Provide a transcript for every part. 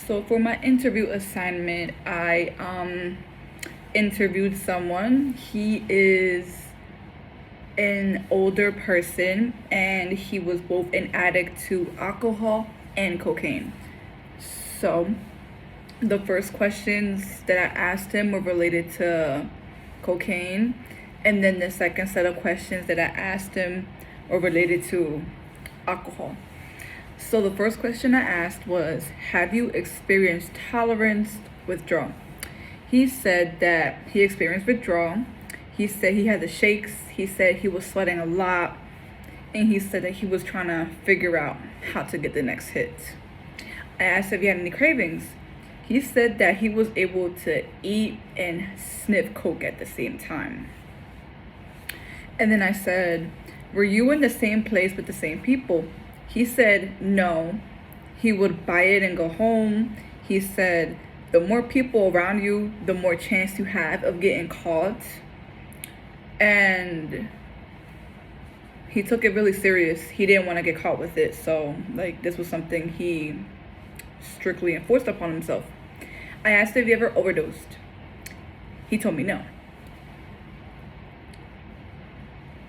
So for my interview assignment, I interviewed someone. He is an older person and he was both an addict to alcohol and cocaine. So the first questions that I asked him were related to cocaine, and then the second set of questions that I asked him were related to alcohol. So the first question I asked was, have you experienced tolerance withdrawal? He said that he experienced withdrawal. He said he had the shakes. He said he was sweating a lot. And he said that he was trying to figure out how to get the next hit. I asked if he had any cravings. He said that he was able to eat and sniff coke at the same time. And then I said, were you in the same place with the same people? He said no. He would buy it and go home. He said the more people around you, the more chance you have of getting caught. And he took it really serious. He didn't want to get caught with it. So, this was something he strictly enforced upon himself. I asked if he ever overdosed. He told me no.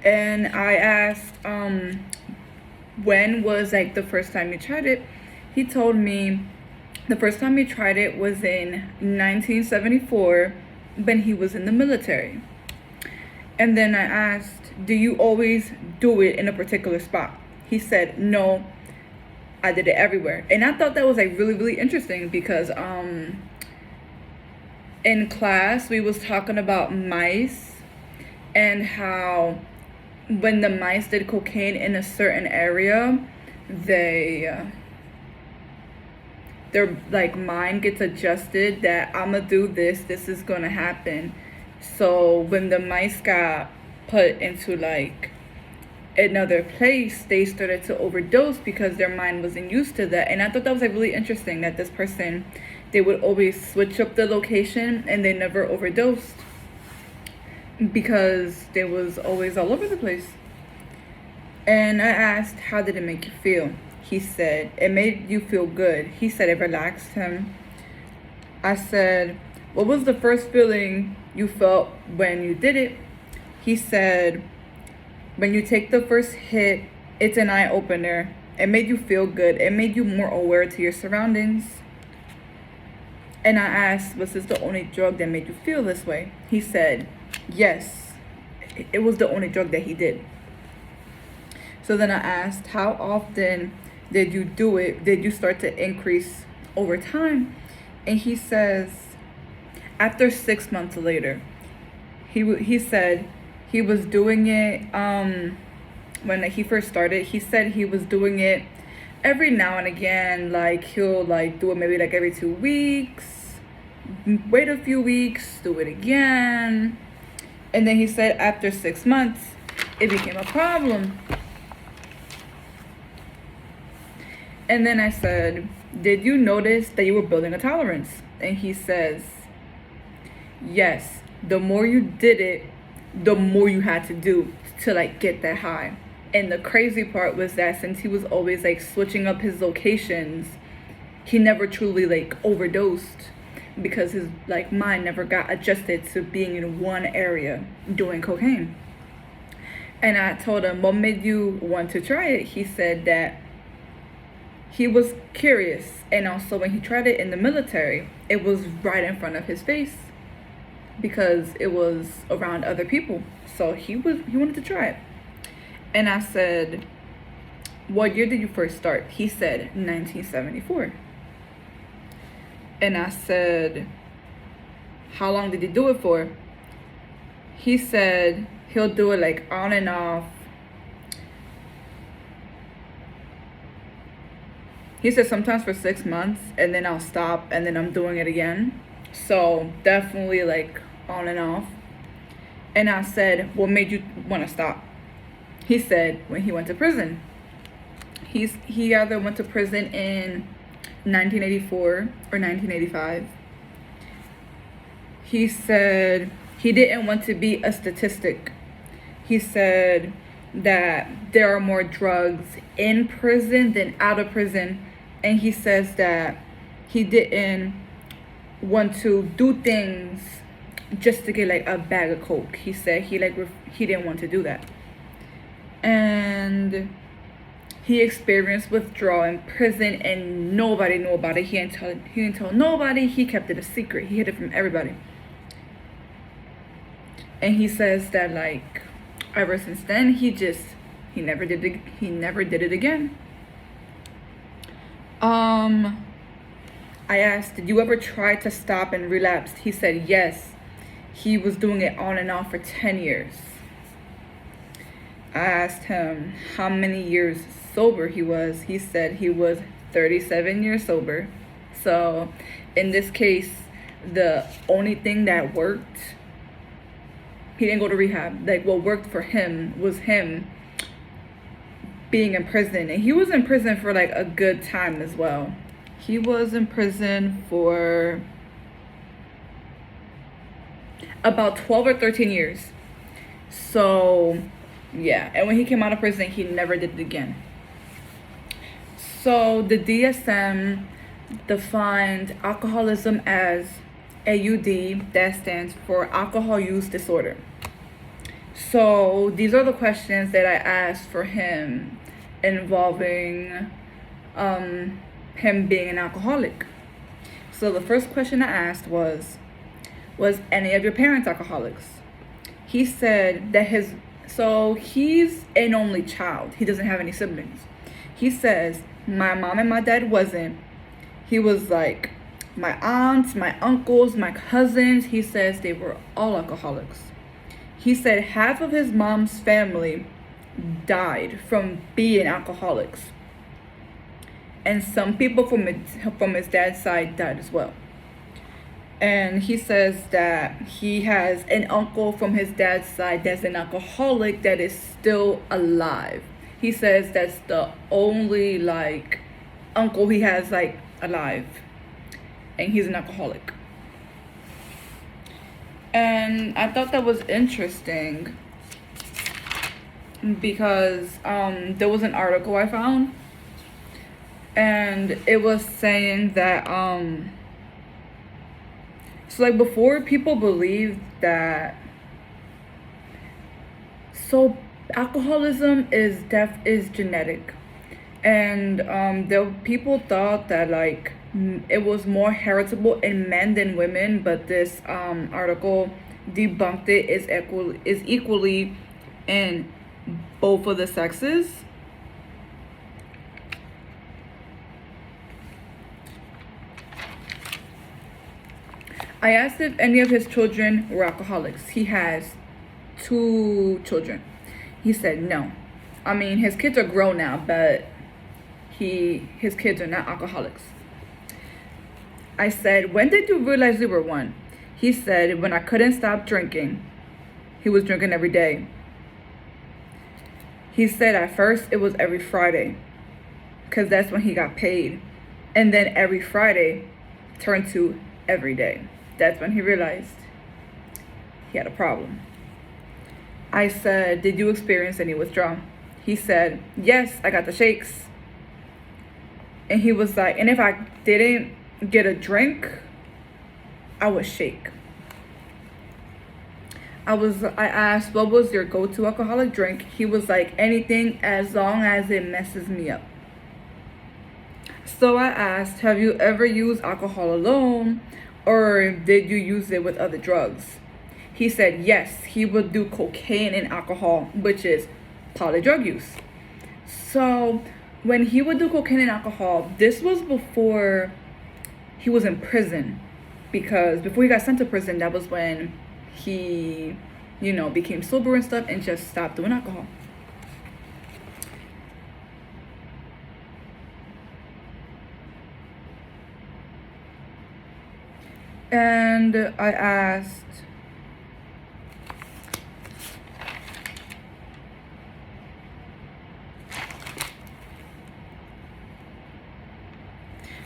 And I asked, when was the first time you tried it? He told me the first time he tried it was in 1974 when he was in the military. And then I asked, do you always do it in a particular spot? He said, no, I did it everywhere. And I thought that was really, really interesting because in class we was talking about mice and how when the mice did cocaine in a certain area, their mind gets adjusted that I'm gonna do this is gonna happen. So when the mice got put into another place, they started to overdose because their mind wasn't used to that. And I thought that was really interesting that this person, they would always switch up the location and they never overdosed because they was always all over the place. And I asked, how did it make you feel? He said, it made you feel good. He said it relaxed him. I said, what was the first feeling you felt when you did it? He said, when you take the first hit, it's an eye opener. It made you feel good. It made you more aware to your surroundings. And I asked, was this the only drug that made you feel this way? He said, yes, it was the only drug that he did. So then I asked, how often did you do it? Did you start to increase over time? And he says, after 6 months later. He said he was doing it when he first started. He said he was doing it every now and again. He'll do it maybe every 2 weeks, wait a few weeks, do it again. And then he said after 6 months, it became a problem. And then I said, did you notice that you were building a tolerance? And he says, yes, the more you did it, the more you had to do to get that high. And the crazy part was that since he was always switching up his locations, he never truly overdosed because his mind never got adjusted to being in one area doing cocaine. And I told him, what made you want to try it? He said that he was curious, and also when he tried it in the military, it was right in front of his face because it was around other people. So he wanted to try it. And I said, what year did you first start? He said 1974. And I said, how long did you do it for? He said he'll do it on and off. He said sometimes for 6 months, and then I'll stop, and then I'm doing it again. So definitely on and off. And I said, what made you want to stop? He said when he went to prison. He either went to prison in 1984 or 1985. He said he didn't want to be a statistic. He said that there are more drugs in prison than out of prison. And he says that He didn't want to do things just to get like a bag of coke. He said he didn't want to do that. And he experienced withdrawal in prison, and nobody knew about it. He didn't tell nobody. He kept it a secret. He hid it from everybody. And he says that like ever since then he never did it again. I asked, did you ever try to stop and relapse? He said yes. He was doing it on and off for 10 years. I asked him how many years sober he was. He said he was 37 years sober. So in this case, the only thing that worked, he didn't go to rehab. Like what worked for him was him being in prison. And he was in prison for like a good time as well. He was in prison for about 12 or 13 years. So yeah, and when he came out of prison, he never did it again. So the DSM defined alcoholism as AUD, that stands for alcohol use disorder. So these are the questions that I asked for him involving him being an alcoholic. So the first question I asked was any of your parents alcoholics? He said that he's an only child. He doesn't have any siblings. He says, my mom and my dad wasn't. He was like, my aunts, my uncles, my cousins, he says they were all alcoholics. He said half of his mom's family died from being alcoholics. And some people from his dad's side died as well. And he says that he has an uncle from his dad's side that's an alcoholic that is still alive. He says that's the only like uncle he has like alive, and he's an alcoholic. And I thought that was interesting because there was an article I found, and it was saying that so like before, people believed that alcoholism is genetic, and people thought that like it was more heritable in men than women, but this article debunked it is equally in both of the sexes. I asked if any of his children were alcoholics. He has 2 children. He said no. I mean, his kids are grown now, but his kids are not alcoholics. I said, when did you realize you were one? He said, when I couldn't stop drinking. He was drinking every day. He said at first it was every Friday, because that's when he got paid. And then every Friday turned to every day. That's when he realized he had a problem. I said, did you experience any withdrawal? He said, yes, I got the shakes. And he was like, and if I didn't get a drink, I would shake. I asked, what was your go-to alcoholic drink? He was like, anything as long as it messes me up. So I asked, have you ever used alcohol alone, or did you use it with other drugs? He said yes, he would do cocaine and alcohol, which is polydrug use. So when he would do cocaine and alcohol, this was before he was in prison, because before he got sent to prison, that was when he, became sober and stuff and just stopped doing alcohol. And I asked,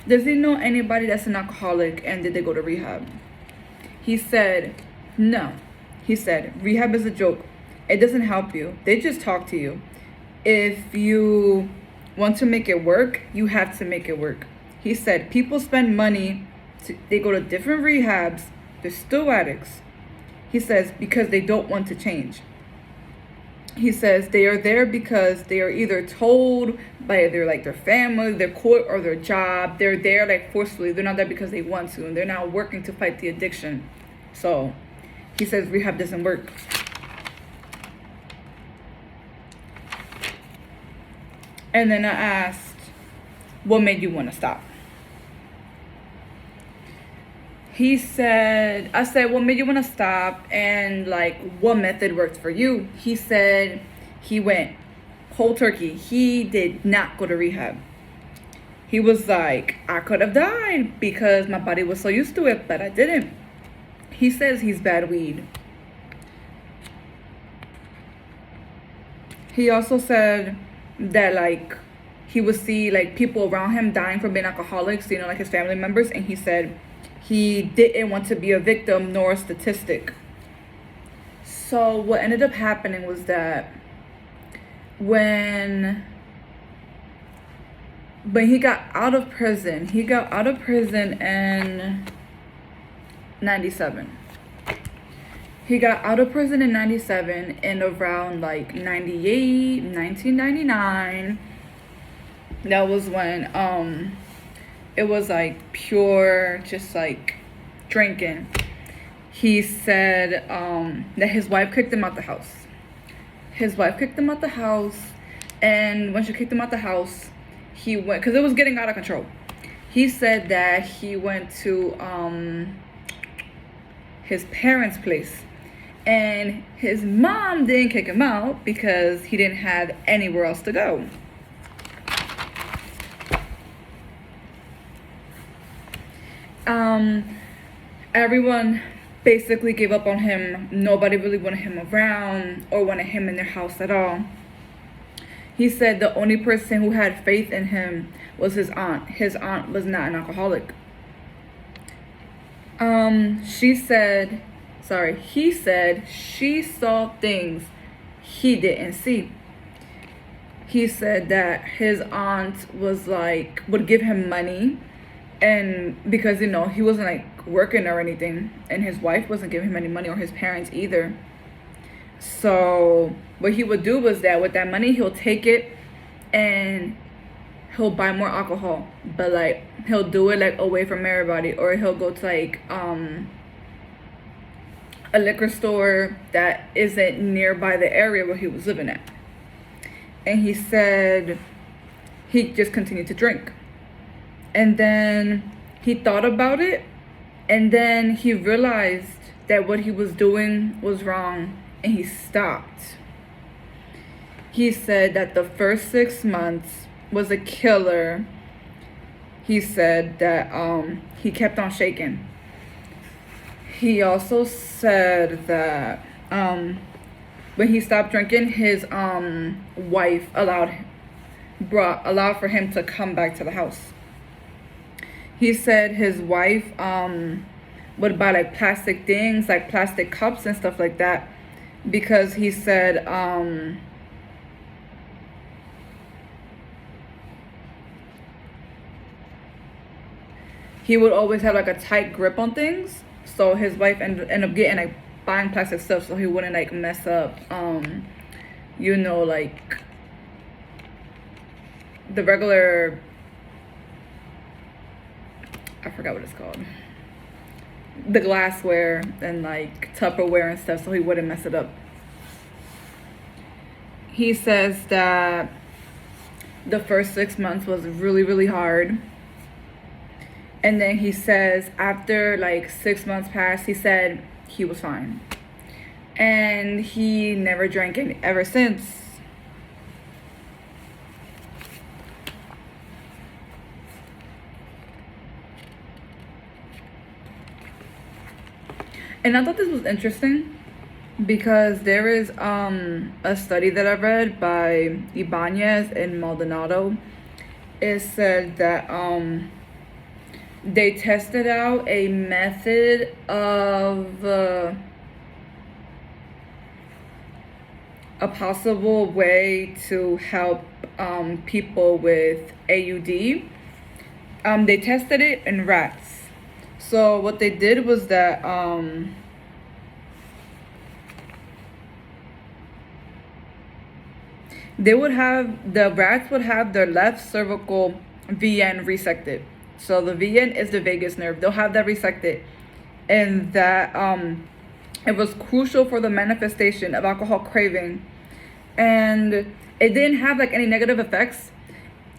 does he know anybody that's an alcoholic, and did they go to rehab? He said, no. He said, rehab is a joke. It doesn't help you. They just talk to you. If you want to make it work, you have to make it work. He said people spend money, they go to different rehabs, they're still addicts. He says because they don't want to change. He says they are there because they are either told by either like their family, their court, or their job. They're there like forcefully. They're not there because they want to, and they're not working to fight the addiction. So he says rehab doesn't work. And then I asked, what made you want to stop? I said, what made you want to stop, and like what method worked for you? He said he went cold turkey. He did not go to rehab. He was like, I could have died because my body was so used to it, but I didn't. He says he's bad weed. He also said that like he would see like people around him dying from being alcoholics, like his family members, and he said he didn't want to be a victim nor a statistic. So what ended up happening was that when he got out of prison in 97. He got out of prison in 97, and around like 98, 1999, that was when it was like pure, just like drinking. He said that his wife kicked him out the house. And when she kicked him out the house, he went, because it was getting out of control. He said that he went to his parents' place, and his mom didn't kick him out because he didn't have anywhere else to go. Everyone basically gave up on him. Nobody really wanted him around or wanted him in their house at all. He said the only person who had faith in him was his aunt. His aunt was not an alcoholic. He said she saw things he didn't see. He said that his aunt was like, would give him money, and because he wasn't like working or anything, and his wife wasn't giving him any money, or his parents either. So what he would do was that with that money, he'll take it and he'll buy more alcohol, but like he'll do it like away from everybody, or he'll go to like a liquor store that isn't nearby the area where he was living at. And he said he just continued to drink. And then he thought about it, and then he realized that what he was doing was wrong, and he stopped. He said that the first 6 months was a killer. He said that he kept on shaking. He also said that when he stopped drinking, his wife allowed for him to come back to the house. He said his wife would buy like plastic things, like plastic cups and stuff like that, because he said he would always have like a tight grip on things. So his wife ended up getting like buying plastic stuff so he wouldn't like mess up like the regular, I forgot what it's called, the glassware and like Tupperware and stuff, so he wouldn't mess it up. He says that the first 6 months was really, really hard. And then he says after like 6 months passed, he said he was fine. And he never drank it ever since. And I thought this was interesting because there is a study that I read by Ibanez and Maldonado. It said that they tested out a method of a possible way to help people with AUD, They tested it in rats. So what they did was that the rats would have their left cervical VN resected. So the VN is the vagus nerve. They'll have that resected, and that it was crucial for the manifestation of alcohol craving, and it didn't have like any negative effects.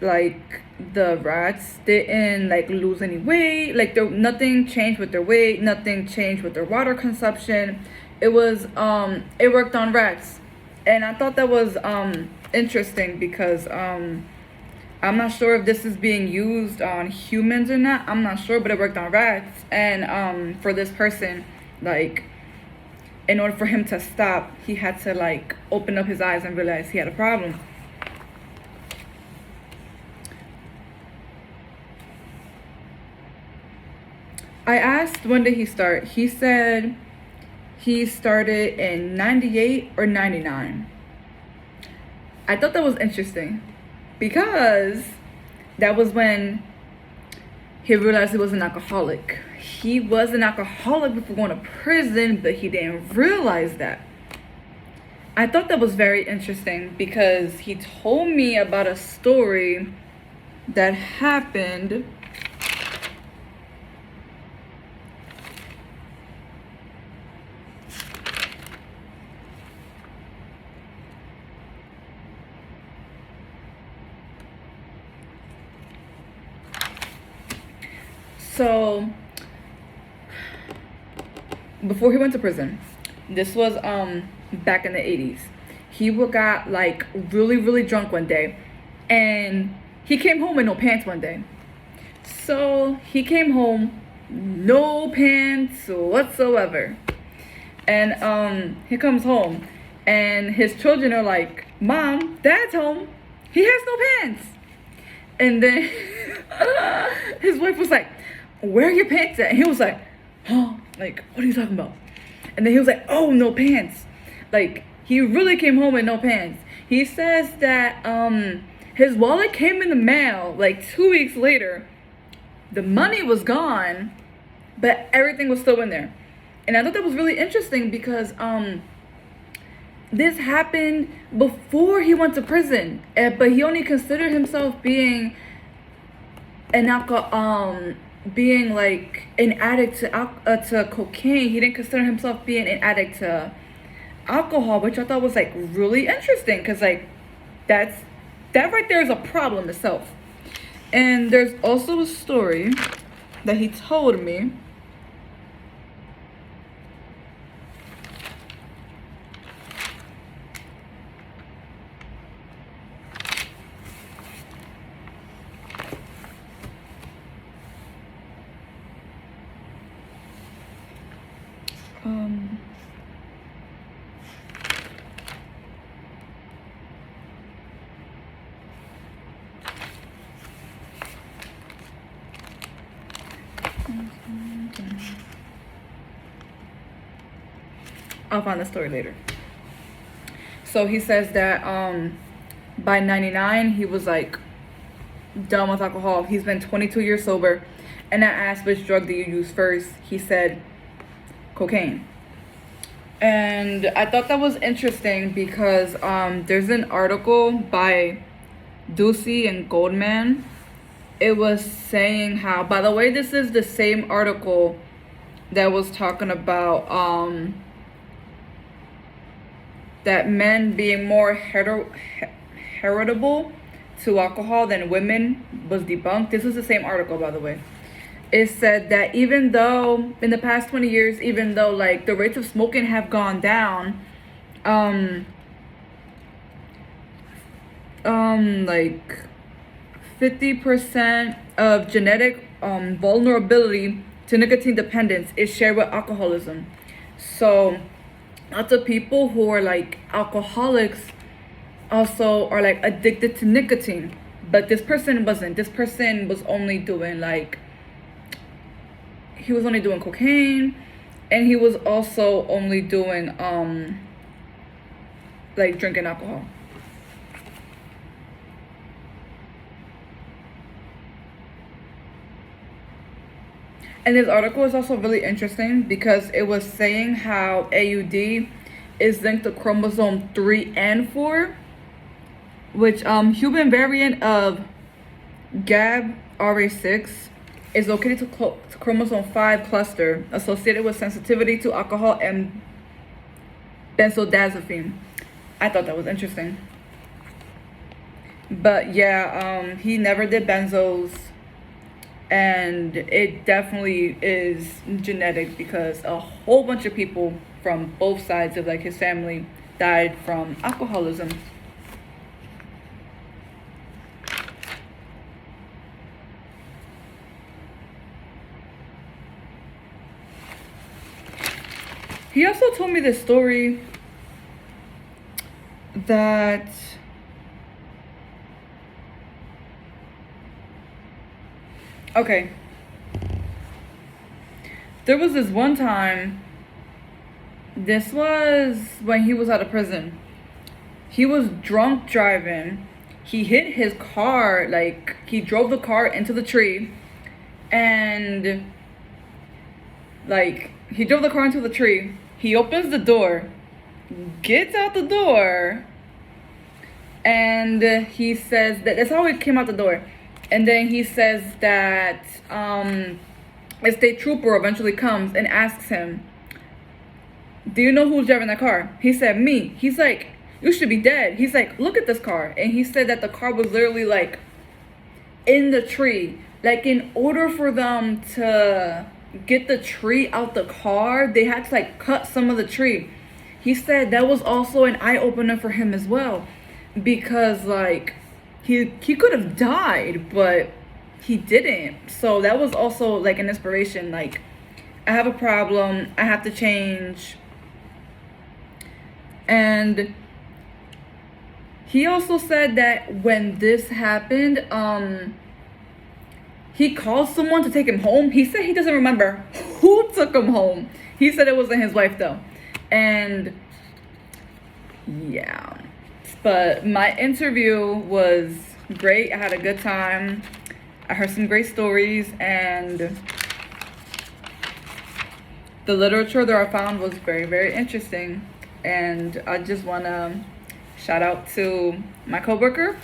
Like the rats didn't like lose any weight. Like nothing changed with their weight. Nothing changed with their water consumption. It worked on rats, and I thought that was interesting because I'm not sure if this is being used on humans or not. I'm not sure, but it worked on rats. And for this person, like, in order for him to stop, he had to like open up his eyes and realize he had a problem. I asked when did he start. He said he started in 98 or 99. I thought that was interesting because that was when he realized he was an alcoholic. He was an alcoholic before going to prison, but he didn't realize that. I thought that was very interesting because he told me about a story that happened so before he went to prison. This was back in the 80s. He got like really drunk one day, and he came home with no pants one day. So he came home, no pants whatsoever. And he comes home, and his children are like, "Mom, Dad's home. He has no pants." And then his wife was like, "Where are your pants at?" And he was like, "Huh? Like, what are you talking about?" And then he was like, "Oh, no pants." Like, he really came home with no pants. He says that his wallet came in the mail like 2 weeks later. The money was gone, but everything was still in there. And I thought that was really interesting because this happened before he went to prison, but he only considered himself being being like an addict to cocaine. He didn't consider himself being an addict to alcohol, which I thought was like really interesting because like that right there is a problem itself. And there's also a story that he told me. I'll find the story later. So he says that by 99 he was like done with alcohol. He's been 22 years sober. And I asked, which drug do you use first? He said cocaine. And I thought that was interesting because there's an article by Ducey and Goldman. It was saying how, by the way, this is the same article that was talking about that men being more heritable to alcohol than women was debunked. This is the same article, by the way. It said that even though in the past 20 years, even though like the rates of smoking have gone down, like 50% of genetic vulnerability to nicotine dependence is shared with alcoholism. So lots of people who are like alcoholics also are like addicted to nicotine, but this person wasn't. This person was only doing he was only doing cocaine, and he was also only doing like drinking alcohol. And this article is also really interesting because it was saying how AUD is linked to chromosome 3 and 4, which human variant of GAB-RA6 is located to chromosome 5 cluster associated with sensitivity to alcohol and benzodiazepine. I thought that was interesting. But yeah, he never did benzos, and it definitely is genetic because a whole bunch of people from both sides of like his family died from alcoholism. He also told me this story that okay, there was this one time, this was when he was out of prison. He was drunk driving. He hit his car, like he drove the car into the tree, and like he drove the car into the tree. He opens the door, gets out the door, and he says that that's how he came out the door. And then he says that a state trooper eventually comes and asks him, "Do you know who's driving that car?" He said, "Me." He's like, "You should be dead." He's like, "Look at this car." And he said that the car was literally like in the tree. Like in order for them to get the tree out the car, they had to like cut some of the tree. He said that was also an eye-opener for him as well, because like he could have died, but he didn't. So that was also like an inspiration. Like, I have a problem, I have to change. And he also said that when this happened, he called someone to take him home. He said he doesn't remember who took him home. He said it wasn't his wife though. And yeah, but my interview was great. I had a good time. I heard some great stories, and the literature that I found was very, very interesting. And I just want to shout out to my coworker,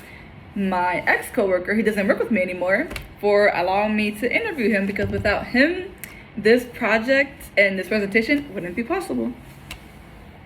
my ex-coworker. He doesn't work with me anymore, for allowing me to interview him, because without him, this project and this presentation wouldn't be possible.